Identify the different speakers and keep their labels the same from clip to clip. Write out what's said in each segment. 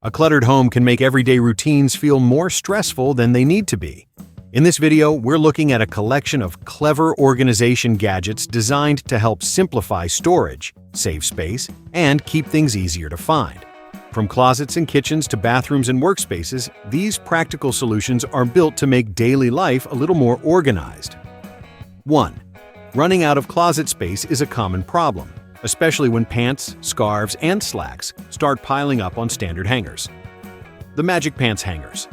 Speaker 1: A cluttered home can make everyday routines feel more stressful than they need to be. In this video, we're looking at a collection of clever organization gadgets designed to help simplify storage, save space, and keep things easier to find. From closets and kitchens to bathrooms and workspaces, these practical solutions are built to make daily life a little more organized. 1. Running out of closet space is a common problem, especially when pants, scarves, and slacks start piling up on standard hangers. The Magic Pants Hangers.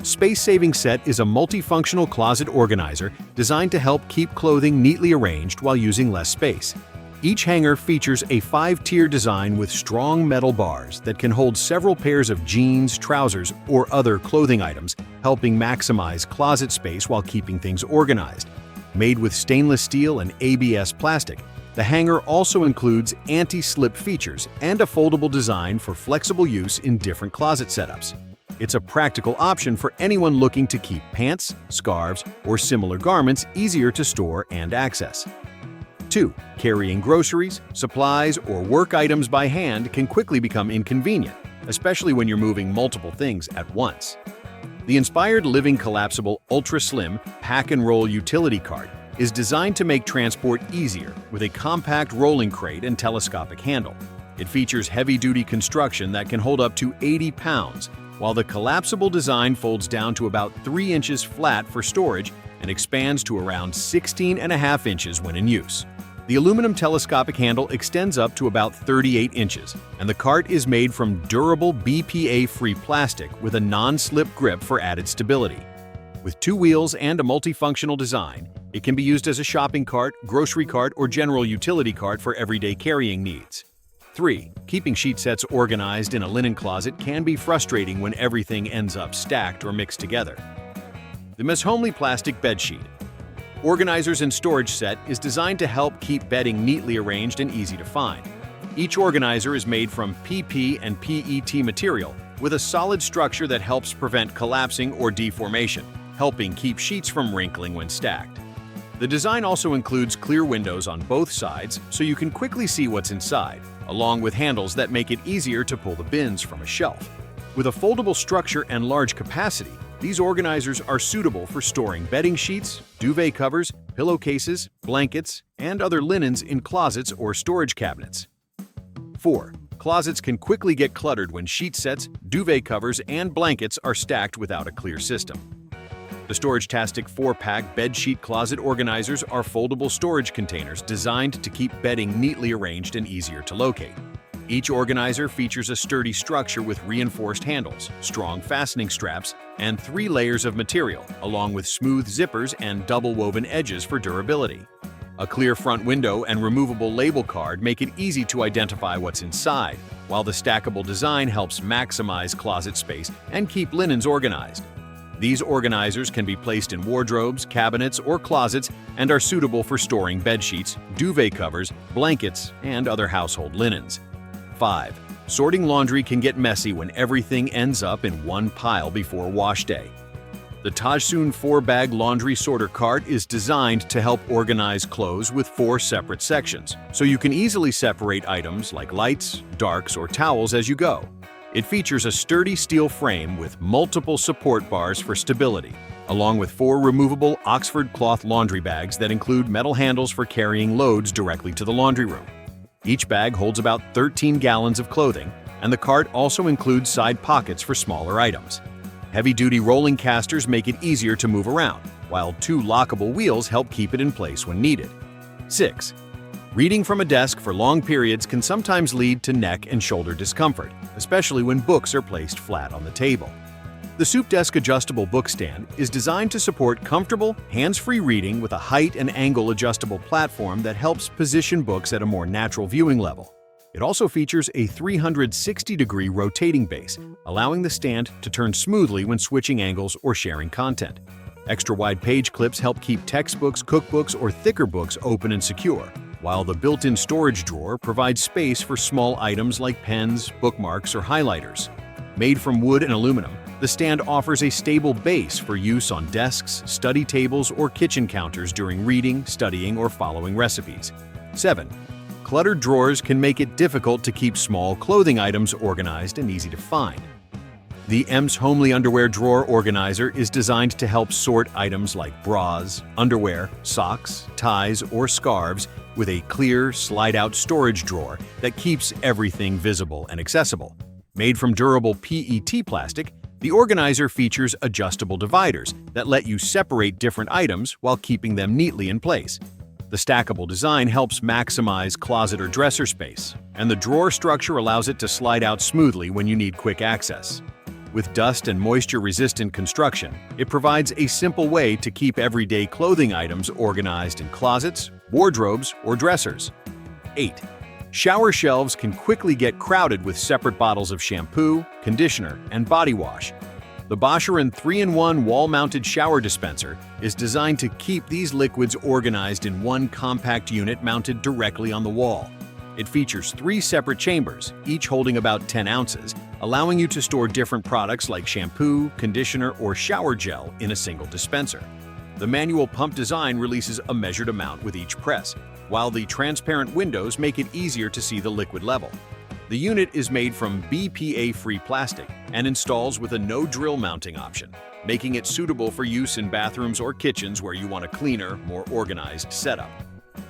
Speaker 1: Space-saving set is a multifunctional closet organizer designed to help keep clothing neatly arranged while using less space. Each hanger features a 5-tier design with strong metal bars that can hold several pairs of jeans, trousers, or other clothing items, helping maximize closet space while keeping things organized. Made with stainless steel and ABS plastic, the hanger also includes anti-slip features and a foldable design for flexible use in different closet setups. It's a practical option for anyone looking to keep pants, scarves, or similar garments easier to store and access. 2. Carrying groceries, supplies, or work items by hand can quickly become inconvenient, especially when you're moving multiple things at once. The Inspired Living Collapsible Ultra Slim Pack and Roll Utility Cart is designed to make transport easier with a compact rolling crate and telescopic handle. It features heavy-duty construction that can hold up to 80 pounds, while the collapsible design folds down to about 3 inches flat for storage and expands to around 16.5 inches when in use. The aluminum telescopic handle extends up to about 38 inches, and the cart is made from durable BPA-free plastic with a non-slip grip for added stability. With 2 wheels and a multifunctional design, it can be used as a shopping cart, grocery cart, or general utility cart for everyday carrying needs. 3. Keeping sheet sets organized in a linen closet can be frustrating when everything ends up stacked or mixed together. The Miss Homely Plastic Bed Sheet Organizers and Storage Set is designed to help keep bedding neatly arranged and easy to find. Each organizer is made from PP and PET material with a solid structure that helps prevent collapsing or deformation, helping keep sheets from wrinkling when stacked. The design also includes clear windows on both sides so you can quickly see what's inside, along with handles that make it easier to pull the bins from a shelf. With a foldable structure and large capacity, these organizers are suitable for storing bedding sheets, duvet covers, pillowcases, blankets, and other linens in closets or storage cabinets. 4. Closets can quickly get cluttered when sheet sets, duvet covers, and blankets are stacked without a clear system. The Storage-Tastic 4-pack bed sheet closet organizers are foldable storage containers designed to keep bedding neatly arranged and easier to locate. Each organizer features a sturdy structure with reinforced handles, strong fastening straps, and 3 layers of material, along with smooth zippers and double-woven edges for durability. A clear front window and removable label card make it easy to identify what's inside, while the stackable design helps maximize closet space and keep linens organized. These organizers can be placed in wardrobes, cabinets, or closets and are suitable for storing bed sheets, duvet covers, blankets, and other household linens. 5. Sorting laundry can get messy when everything ends up in one pile before wash day. The Tajsoon 4-bag laundry sorter cart is designed to help organize clothes with 4 separate sections, so you can easily separate items like lights, darks, or towels as you go. It features a sturdy steel frame with multiple support bars for stability, along with 4 removable Oxford cloth laundry bags that include metal handles for carrying loads directly to the laundry room. Each bag holds about 13 gallons of clothing, and the cart also includes side pockets for smaller items. Heavy-duty rolling casters make it easier to move around, while 2 lockable wheels help keep it in place when needed. 6. Reading from a desk for long periods can sometimes lead to neck and shoulder discomfort, especially when books are placed flat on the table. The Soup Desk Adjustable Book Stand is designed to support comfortable, hands-free reading with a height and angle adjustable platform that helps position books at a more natural viewing level. It also features a 360-degree rotating base, allowing the stand to turn smoothly when switching angles or sharing content. Extra-wide page clips help keep textbooks, cookbooks, or thicker books open and secure, while the built-in storage drawer provides space for small items like pens, bookmarks, or highlighters. Made from wood and aluminum, the stand offers a stable base for use on desks, study tables, or kitchen counters during reading, studying, or following recipes. 7. Cluttered drawers can make it difficult to keep small clothing items organized and easy to find. The EMS Homely Underwear Drawer Organizer is designed to help sort items like bras, underwear, socks, ties, or scarves with a clear, slide-out storage drawer that keeps everything visible and accessible. Made from durable PET plastic, the organizer features adjustable dividers that let you separate different items while keeping them neatly in place. The stackable design helps maximize closet or dresser space, and the drawer structure allows it to slide out smoothly when you need quick access. With dust and moisture-resistant construction, it provides a simple way to keep everyday clothing items organized in closets, wardrobes, or dressers. 8. Shower shelves can quickly get crowded with separate bottles of shampoo, conditioner, and body wash. The Boschuren 3-in-1 wall-mounted shower dispenser is designed to keep these liquids organized in one compact unit mounted directly on the wall. It features 3 separate chambers, each holding about 10 ounces, allowing you to store different products like shampoo, conditioner, or shower gel in a single dispenser. The manual pump design releases a measured amount with each press, while the transparent windows make it easier to see the liquid level. The unit is made from BPA-free plastic and installs with a no-drill mounting option, making it suitable for use in bathrooms or kitchens where you want a cleaner, more organized setup.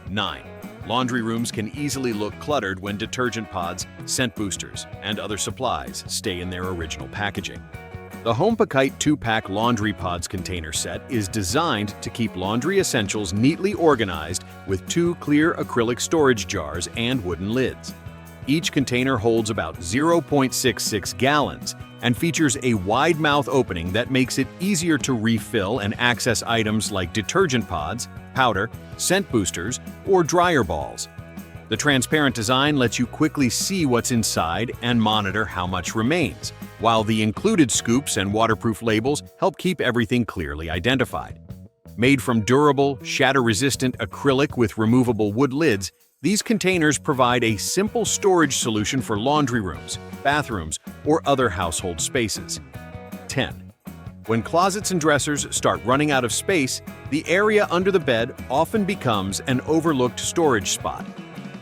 Speaker 1: 9. Laundry rooms can easily look cluttered when detergent pods, scent boosters, and other supplies stay in their original packaging. The HomePakite 2-pack laundry pods container set is designed to keep laundry essentials neatly organized with 2 clear acrylic storage jars and wooden lids. Each container holds about 0.66 gallons and features a wide mouth opening that makes it easier to refill and access items like detergent pods, powder, scent boosters, or dryer balls. The transparent design lets you quickly see what's inside and monitor how much remains, while the included scoops and waterproof labels help keep everything clearly identified. Made from durable, shatter-resistant acrylic with removable wood lids, these containers provide a simple storage solution for laundry rooms, bathrooms, or other household spaces. 10. When closets and dressers start running out of space, the area under the bed often becomes an overlooked storage spot.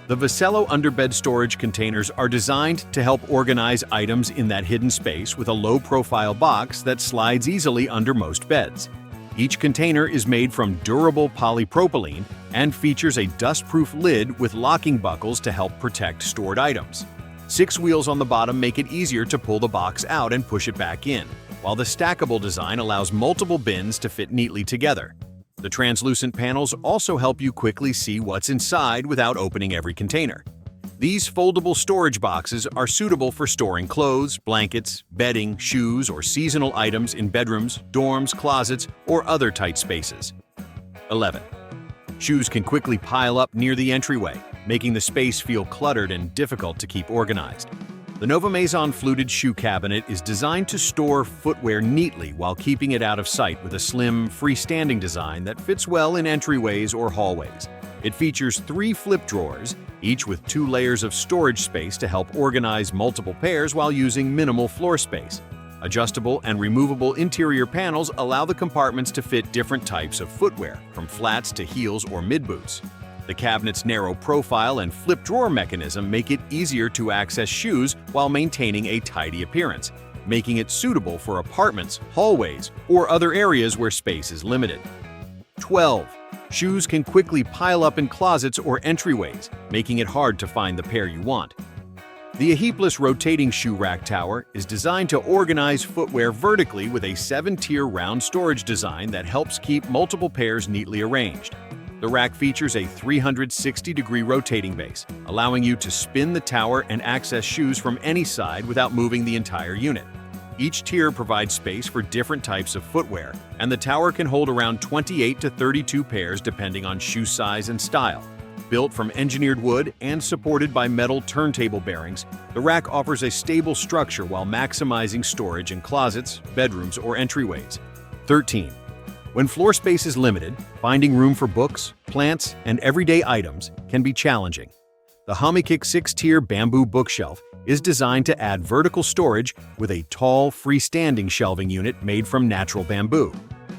Speaker 1: The Vasello Underbed storage containers are designed to help organize items in that hidden space with a low-profile box that slides easily under most beds. Each container is made from durable polypropylene and features a dust-proof lid with locking buckles to help protect stored items. 6 wheels on the bottom make it easier to pull the box out and push it back in, while the stackable design allows multiple bins to fit neatly together. The translucent panels also help you quickly see what's inside without opening every container. These foldable storage boxes are suitable for storing clothes, blankets, bedding, shoes, or seasonal items in bedrooms, dorms, closets, or other tight spaces. 11. Shoes can quickly pile up near the entryway, making the space feel cluttered and difficult to keep organized. The Nova Maison fluted shoe cabinet is designed to store footwear neatly while keeping it out of sight with a slim, freestanding design that fits well in entryways or hallways. It features 3 flip drawers, each with 2 layers of storage space to help organize multiple pairs while using minimal floor space. Adjustable and removable interior panels allow the compartments to fit different types of footwear, from flats to heels or mid-boots. The cabinet's narrow profile and flip drawer mechanism make it easier to access shoes while maintaining a tidy appearance, making it suitable for apartments, hallways, or other areas where space is limited. 12. Shoes can quickly pile up in closets or entryways, making it hard to find the pair you want. The Ahipless rotating shoe rack tower is designed to organize footwear vertically with a 7-tier round storage design that helps keep multiple pairs neatly arranged. The rack features a 360-degree rotating base, allowing you to spin the tower and access shoes from any side without moving the entire unit. Each tier provides space for different types of footwear, and the tower can hold around 28 to 32 pairs depending on shoe size and style. Built from engineered wood and supported by metal turntable bearings, the rack offers a stable structure while maximizing storage in closets, bedrooms, or entryways. 13. When floor space is limited, finding room for books, plants, and everyday items can be challenging. The Homikick 6-tier bamboo bookshelf is designed to add vertical storage with a tall, freestanding shelving unit made from natural bamboo.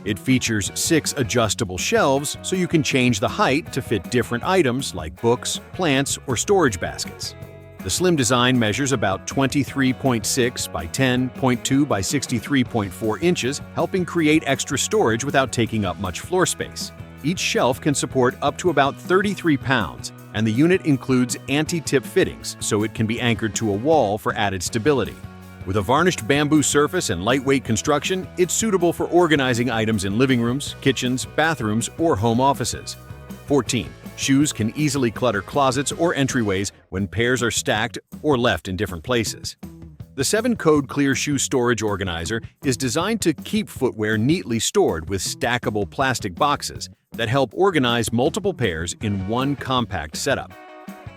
Speaker 1: It features 6 adjustable shelves so you can change the height to fit different items like books, plants, or storage baskets. The The slim design measures about 23.6 by 10.2 by 63.4 inches, helping create extra storage without taking up much floor space. Each shelf can support up to about 33 pounds, and the unit includes anti-tip fittings, so it can be anchored to a wall for added stability. With a varnished bamboo surface and lightweight construction, it's suitable for organizing items in living rooms, kitchens, bathrooms, or home offices. 14. Shoes can easily clutter closets or entryways when pairs are stacked or left in different places. The 7-code Clear Shoe Storage Organizer is designed to keep footwear neatly stored with stackable plastic boxes that help organize multiple pairs in one compact setup.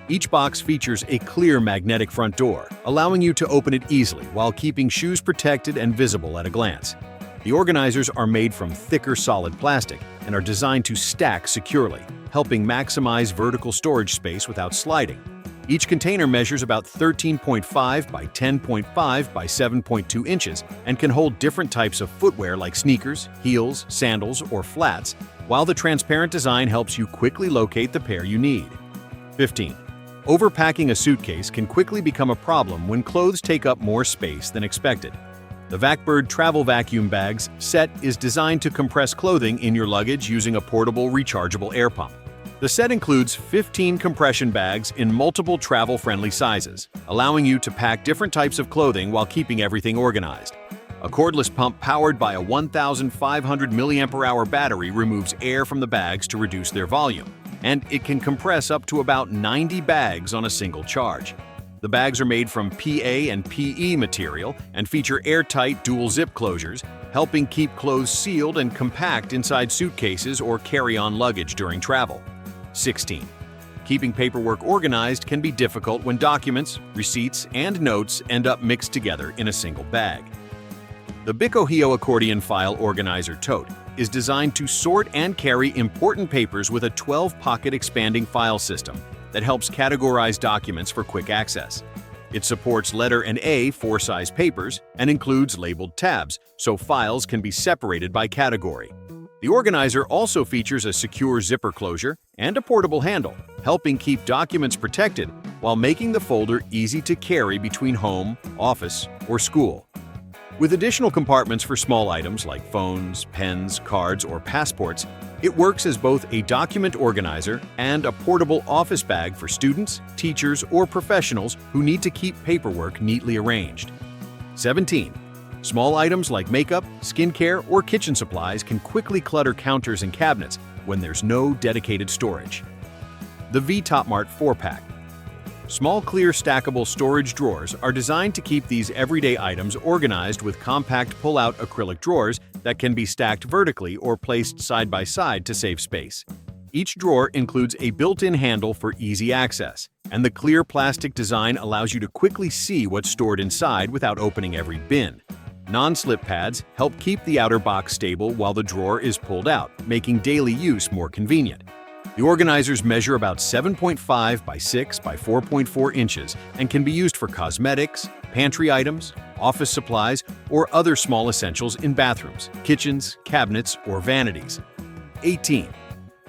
Speaker 1: Each box features a clear magnetic front door, allowing you to open it easily while keeping shoes protected and visible at a glance. The organizers are made from thicker solid plastic and are designed to stack securely, helping maximize vertical storage space without sliding. Each container measures about 13.5 by 10.5 by 7.2 inches and can hold different types of footwear like sneakers, heels, sandals, or flats, while the transparent design helps you quickly locate the pair you need. 15. Overpacking a suitcase can quickly become a problem when clothes take up more space than expected. The VacBird Travel Vacuum Bags set is designed to compress clothing in your luggage using a portable rechargeable air pump. The set includes 15 compression bags in multiple travel-friendly sizes, allowing you to pack different types of clothing while keeping everything organized. A cordless pump powered by a 1,500 mAh battery removes air from the bags to reduce their volume, and it can compress up to about 90 bags on a single charge. The bags are made from PA and PE material and feature airtight dual zip closures, helping keep clothes sealed and compact inside suitcases or carry-on luggage during travel. 16. Keeping paperwork organized can be difficult when documents, receipts, and notes end up mixed together in a single bag. The Bicohio Accordion File Organizer Tote is designed to sort and carry important papers with a 12-pocket expanding file system that helps categorize documents for quick access. It supports letter and A4 size papers and includes labeled tabs, so files can be separated by category. The organizer also features a secure zipper closure and a portable handle, helping keep documents protected while making the folder easy to carry between home, office, or school. With additional compartments for small items like phones, pens, cards, or passports, it works as both a document organizer and a portable office bag for students, teachers, or professionals who need to keep paperwork neatly arranged. 17. Small items like makeup, skincare, or kitchen supplies can quickly clutter counters and cabinets when there's no dedicated storage. The V-Topmart 4-Pack. Small clear stackable storage drawers are designed to keep these everyday items organized with compact pull-out acrylic drawers that can be stacked vertically or placed side by side to save space. Each drawer includes a built-in handle for easy access, and the clear plastic design allows you to quickly see what's stored inside without opening every bin. Non-slip pads help keep the outer box stable while the drawer is pulled out, making daily use more convenient. The organizers measure about 7.5 by 6 by 4.4 inches and can be used for cosmetics, pantry items, office supplies, or other small essentials in bathrooms, kitchens, cabinets, or vanities. 18.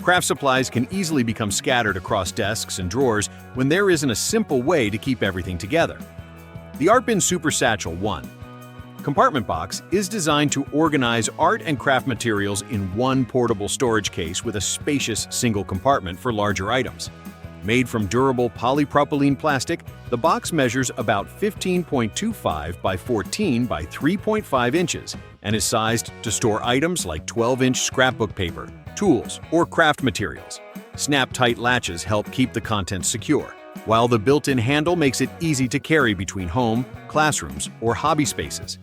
Speaker 1: Craft supplies can easily become scattered across desks and drawers when there isn't a simple way to keep everything together. The Artbin Super Satchel 1 compartment box is designed to organize art and craft materials in one portable storage case with a spacious single compartment for larger items. Made from durable polypropylene plastic, the box measures about 15.25 by 14 by 3.5 inches and is sized to store items like 12-inch scrapbook paper, tools, or craft materials. Snap-tight latches help keep the contents secure, while the built-in handle makes it easy to carry between home, classrooms, or hobby spaces.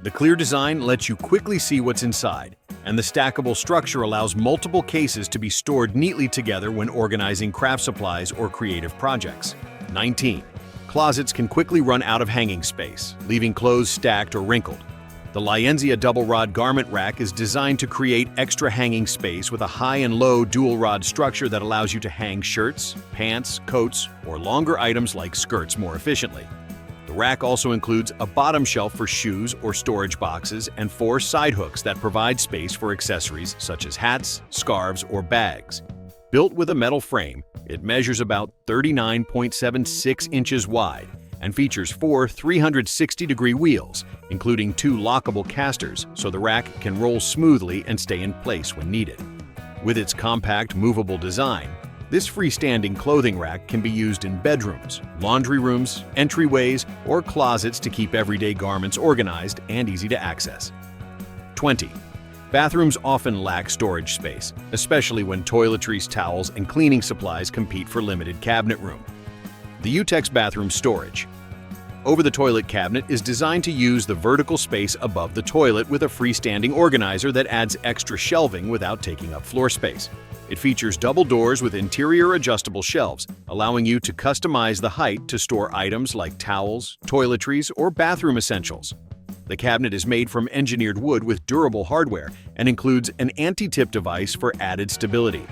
Speaker 1: The clear design lets you quickly see what's inside, and the stackable structure allows multiple cases to be stored neatly together when organizing craft supplies or creative projects. 19. Closets can quickly run out of hanging space, leaving clothes stacked or wrinkled. The Lienzia double-rod garment rack is designed to create extra hanging space with a high and low dual-rod structure that allows you to hang shirts, pants, coats, or longer items like skirts more efficiently. The rack also includes a bottom shelf for shoes or storage boxes and 4 side hooks that provide space for accessories such as hats, scarves, or bags. Built with a metal frame, it measures about 39.76 inches wide and features 4 360-degree wheels, including 2 lockable casters so the rack can roll smoothly and stay in place when needed. With its compact, movable design, this freestanding clothing rack can be used in bedrooms, laundry rooms, entryways, or closets to keep everyday garments organized and easy to access. 20. Bathrooms often lack storage space, especially when toiletries, towels, and cleaning supplies compete for limited cabinet room. The Utex Bathroom Storage. Over-the-toilet cabinet is designed to use the vertical space above the toilet with a freestanding organizer that adds extra shelving without taking up floor space. It features double doors with interior adjustable shelves, allowing you to customize the height to store items like towels, toiletries, or bathroom essentials. The cabinet is made from engineered wood with durable hardware and includes an anti-tip device for added stability.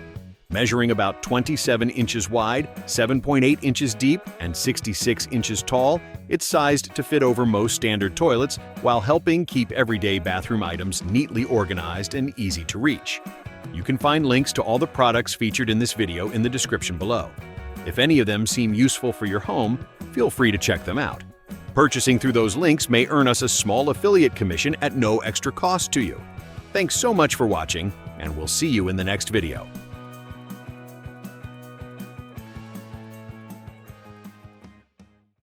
Speaker 1: Measuring about 27 inches wide, 7.8 inches deep, and 66 inches tall, it's sized to fit over most standard toilets while helping keep everyday bathroom items neatly organized and easy to reach. You can find links to all the products featured in this video in the description below. If any of them seem useful for your home, feel free to check them out. Purchasing through those links may earn us a small affiliate commission at no extra cost to you. Thanks so much for watching, and we'll see you in the next video.